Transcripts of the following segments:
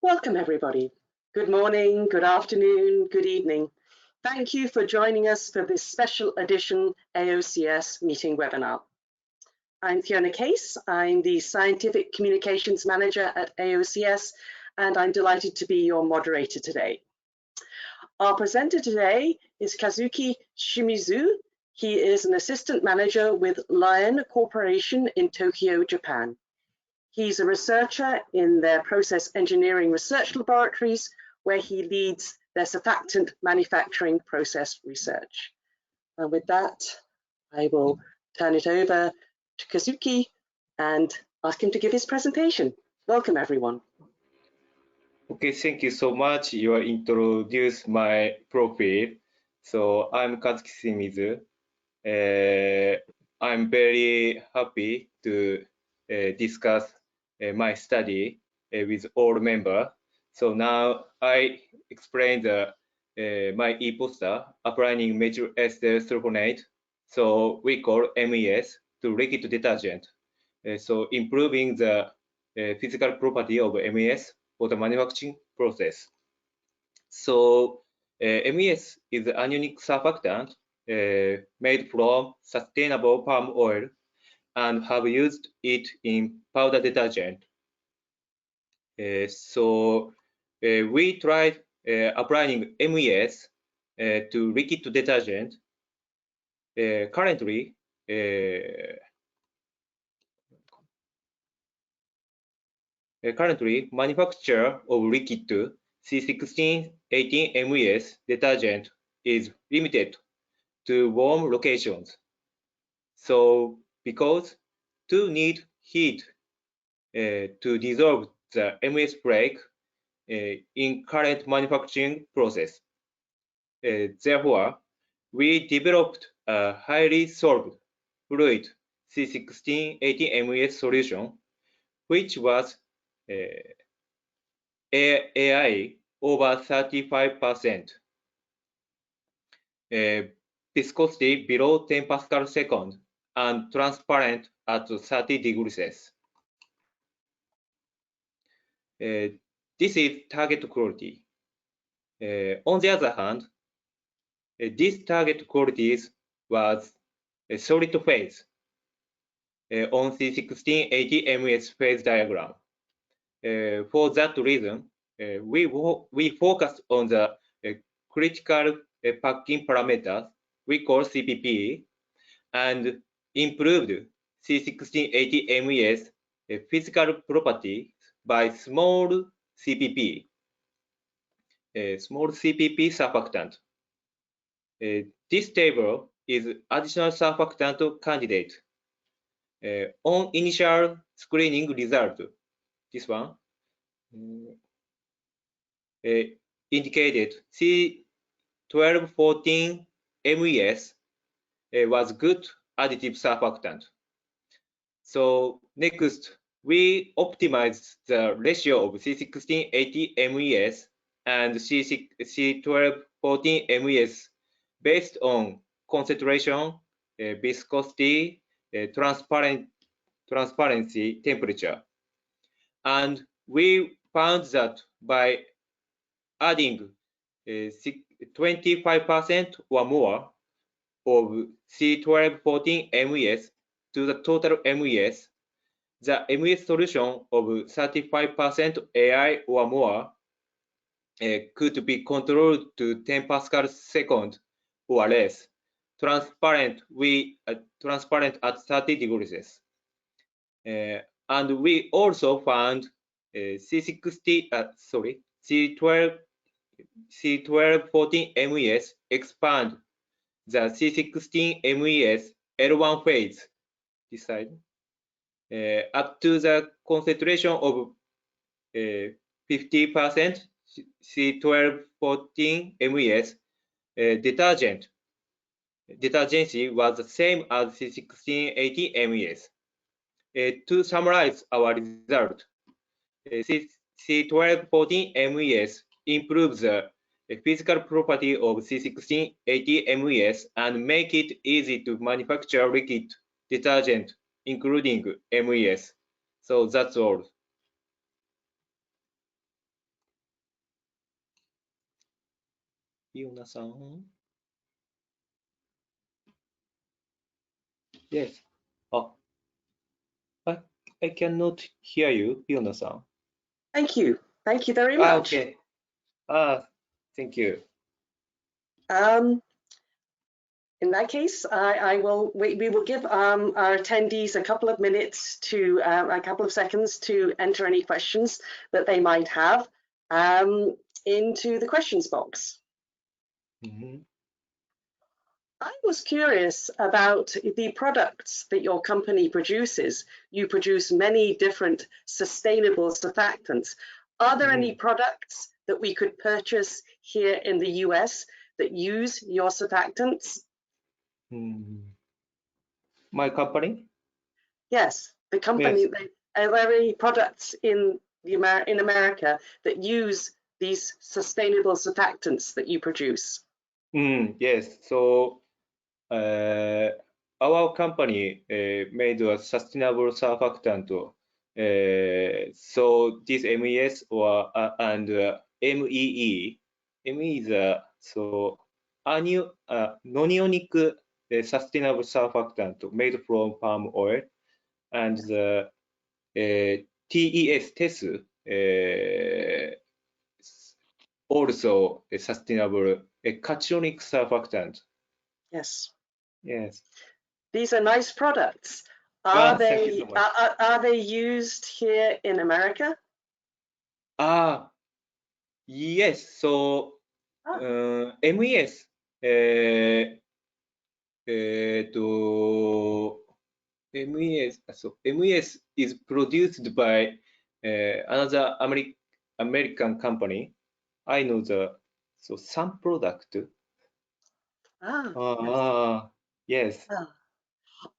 Welcome everybody. Good morning, good afternoon, good evening. Thank you for joining us for this special edition AOCS meeting webinar. I'm Fiona Case. I'm the Scientific Communications Manager at AOCS, and I'm delighted to be your moderator today. Our presenter today is Kazuki Shimizu. He is an Assistant Manager with Lion Corporation in Tokyo, Japan. He's a researcher in their process engineering research laboratories, where he leads their surfactant manufacturing process research. And with that, I will turn it over to Kazuki and ask him to give his presentation. Welcome, everyone. Okay, thank you so much. You introduced my profile. So I'm Kazuki Shimizu. I'm very happy to discuss my study with all members. So now I explain my ePoster applying Methyl Ester Sulfonate. So we call MES to liquid detergent. So improving the physical property of MES for the manufacturing process. So MES is an unique surfactant made from sustainable palm oil and have used it in powder detergent. So we tried applying MES to liquid detergent. Currently, manufacture of liquid C1618 MES detergent is limited to warm locations. So because to need heat to dissolve the MES flake in current manufacturing process. Therefore, we developed a highly solved fluid C1618 MES solution, which was AI over 35%, viscosity below 10 Pascal second, and transparent at 30 degrees Celsius. This is target quality. On the other hand, this target qualities was a solid phase on C1680 MES phase diagram. For that reason, we focused on the critical packing parameters we call CPP and improved C1680 MES physical property by small CPP surfactant. This table is additional surfactant candidate. On initial screening result, this one indicated C1214 MES was good additive surfactant. So next, we optimized the ratio of C1680 MES and C1214 MES based on concentration, viscosity, transparency, temperature. And we found that by adding 25% or more of C1214 MES to the total MES, the MES solution of 35% AI or more could be controlled to 10 Pascal second or less, transparent at 30 degrees. And we also found C1214 MES expand the C16 MES L1 phase, this side, up to the concentration of 50% C1214 MES detergency was the same as C1680 MES. To summarize our result, C1214 MES improves the physical property of C1680 MES and make it easy to manufacture liquid detergent, including MES. So that's all. Fiona-san? Yes. Oh, I cannot hear you, Fiona-san. Thank you. Thank you very much. Okay. Thank you. In that case, we will give our attendees a couple of minutes to, a couple of seconds to enter any questions that they might have into the questions box. Mm-hmm. I was curious about the products that your company produces. You produce many different sustainable surfactants. Are there any products that we could purchase here in the US that use your surfactants? My company? Yes, the company. Yes. Are there any products in America that use these sustainable surfactants that you produce? Yes. So our company made a sustainable surfactant. So this MES or and MEE. MEE is non-ionic sustainable surfactant made from palm oil, and the TES also a sustainable cationic surfactant. Yes. Yes. These are nice products. Are Thank you so much. they used here in America? Yes. So MES MES is produced by another American company. I know some product. Yes.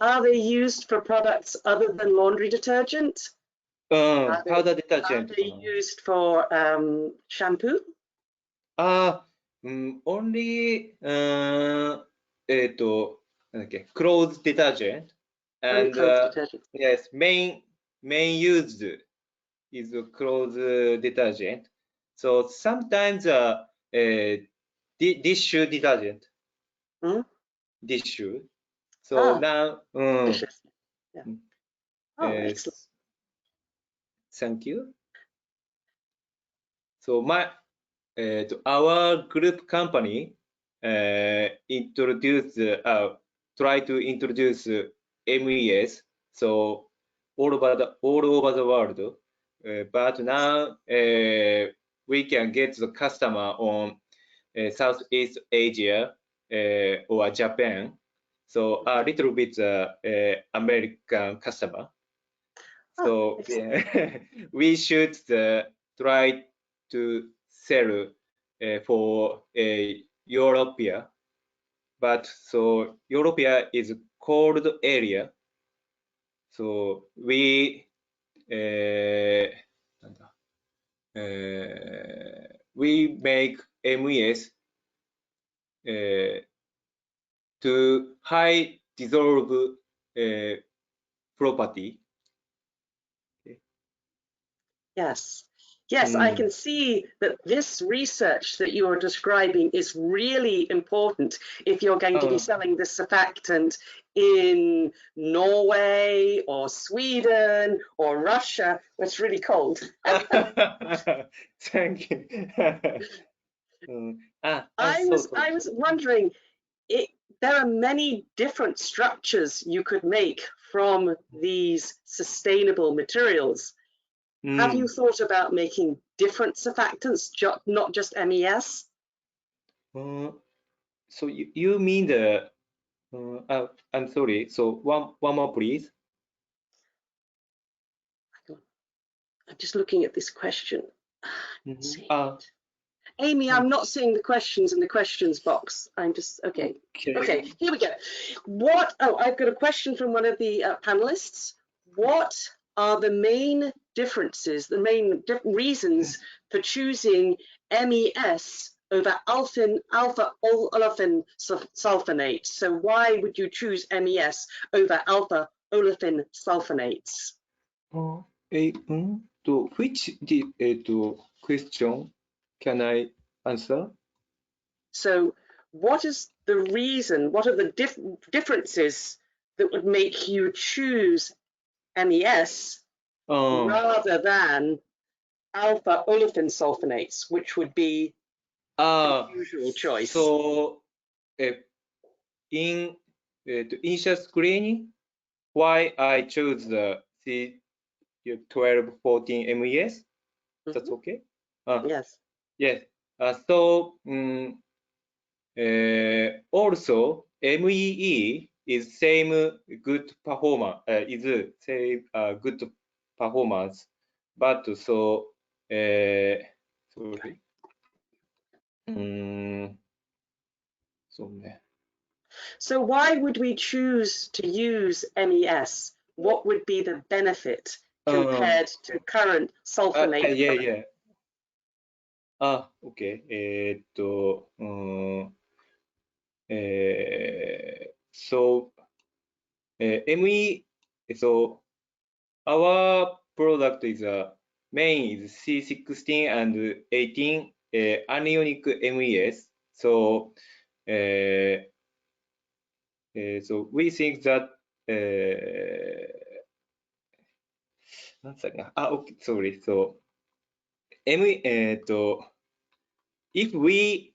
Are they used for products other than laundry detergent? Powder Are detergent. they used for shampoo? Only なんだっけ clothes detergent Only and clothes detergent. yes, main used is clothes detergent. So sometimes dish detergent. Dish. So now, Delicious. Yeah. Oh, excellent. thank you. So our group company try to introduce MES, so all over the world. But now we can get the customer on Southeast Asia or Japan. So a little bit American customer. So we should try to sell for Europe, but so Europe is a cold area, so we we make MES to high dissolve property. Yes. Yes, I can see that this research that you are describing is really important if you're going to be selling this surfactant in Norway or Sweden or Russia, where it's really cold. Thank you. I was wondering, there are many different structures you could make from these sustainable materials. Have you thought about making different surfactants, not just MES? So you mean the? I'm sorry. So one more, please. I'm just looking at this question. Amy, I'm not seeing the questions in the questions box. I'm just okay. Okay, here we go. I've got a question from one of the panelists. What are the main differences, the main reasons for choosing MES over alpha olefin sulfonate? So why would you choose MES over alpha olefin sulfonates? Which question can I answer? So what is the reason, what are the differences that would make you choose MES rather than alpha olefin sulfonates, which would be the usual choice? So in initial screening, why I chose the C1214 MES? That's okay? Yes. Yes. So also MEE is same good performance, is same good performance, but so sorry. So why would we choose to use MES? What would be the benefit compared to current sulfonate? Yeah. Okay. So ME, so our product is main is C16 and 18 anionic MES. So so we think that okay, sorry. So if we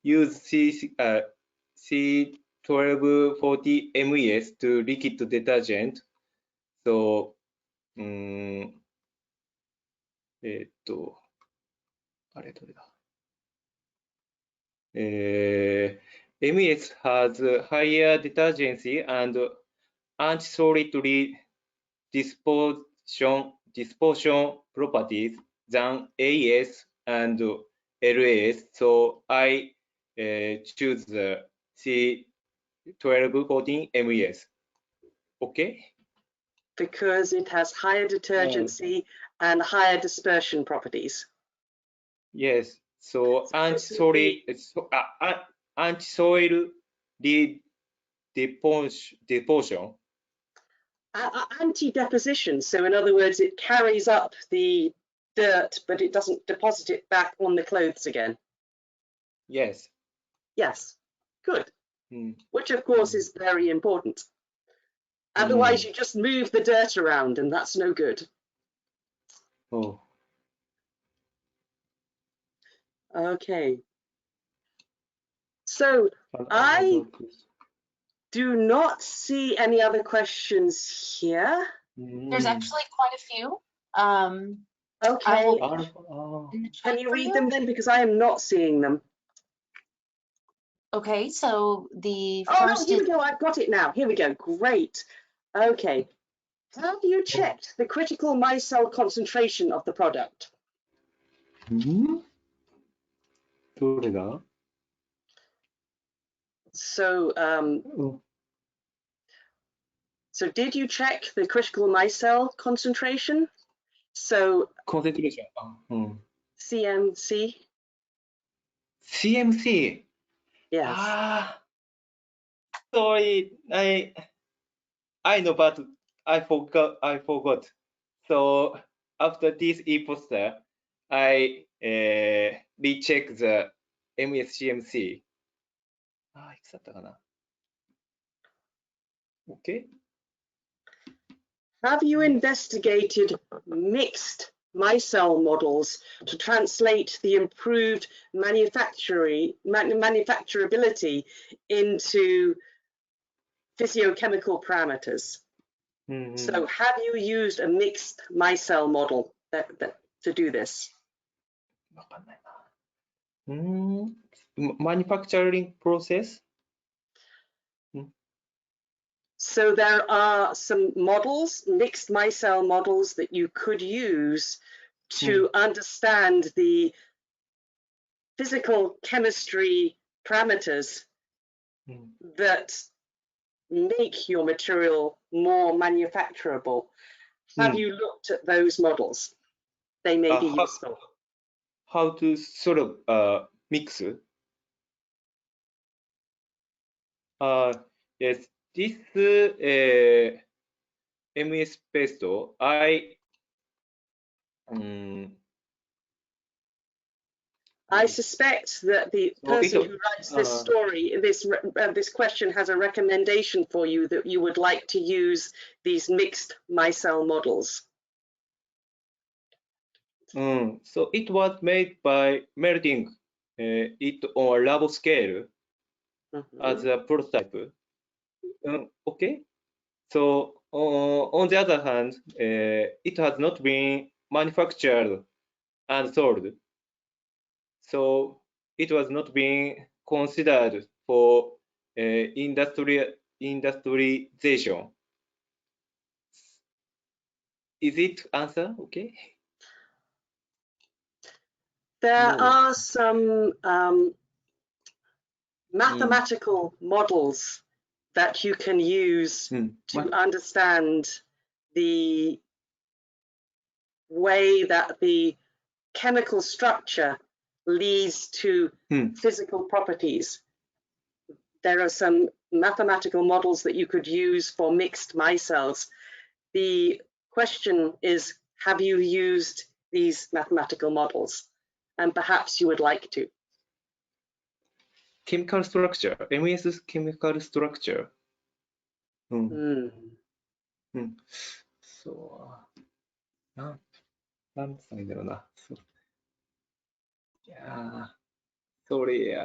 use C1240 MES to liquid detergent, so あれどれだMES has higher detergency and anti-solid dispersion properties than AS and LS. So I choose the C1214 MES. Okay? Because it has higher detergency and higher dispersion properties. Yes. So anti-soil deposition. Anti-deposition. So in other words, it carries up the dirt, but it doesn't deposit it back on the clothes again. Yes. Yes. Good. Which of course is very important. Otherwise, you just move the dirt around, and that's no good. Oh. Okay. So I do not see any other questions here. There's actually quite a few. Okay. Can you for read them then? Because I am not seeing them. Okay, so the Oh, no, here we go. I've got it now. Here we go. Great. Okay. Have you checked the critical micelle concentration of the product? どれだ So, so did you check the critical micelle concentration? So, concentration. CMC? CMC. Yes. Sorry, I know, but I forgot. So after this ePoster, I recheck the MES-CMC. いつだったかな Okay. Have you investigated mixed micelle models to translate the improved manufacturability into physiochemical parameters? So have you used a mixed micelle model to do this? わかんないな。Manufacturing process? So there are some models, mixed micelle models, that you could use to understand the physical chemistry parameters that make your material more manufacturable. Have you looked at those models? They may be useful. How to sort of mix? Yes, this MES paste, I suspect that the person who writes this story, this question has a recommendation for you that you would like to use these mixed micelle models. So it was made by melting it on a lab scale as a prototype. Okay. So on the other hand, it has not been manufactured and sold. So it was not being considered for industrialization. Is it answer okay? There are some mathematical models that you can use to understand the way that the chemical structure leads to physical properties. There are some mathematical models that you could use for mixed micelles. The question is, have you used these mathematical models? And perhaps you would like to. Chemical structure, MES chemical structure. そう、なんつったらいいんだろうな。いやー、sorry,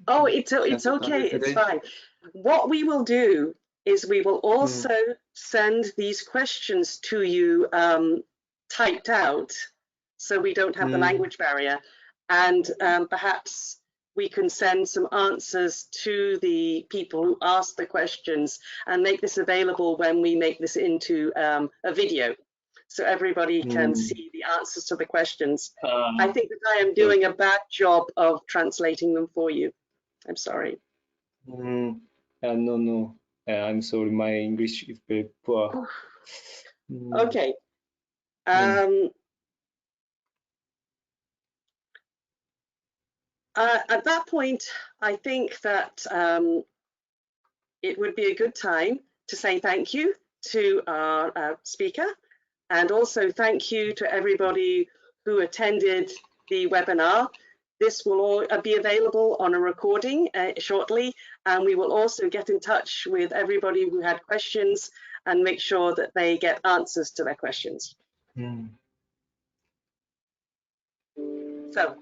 Oh, it's okay, it's fine. What we will do is we will also send these questions to you typed out, so we don't have the language barrier, and perhaps we can send some answers to the people who asked the questions and make this available when we make this into a video, so everybody can see the answers to the questions. I think that I am doing a bad job of translating them for you. I'm sorry. No. I'm sorry, my English is very poor. Okay. At that point, I think that it would be a good time to say thank you to our speaker, and also thank you to everybody who attended the webinar. This will all be available on a recording shortly, and we will also get in touch with everybody who had questions and make sure that they get answers to their questions. So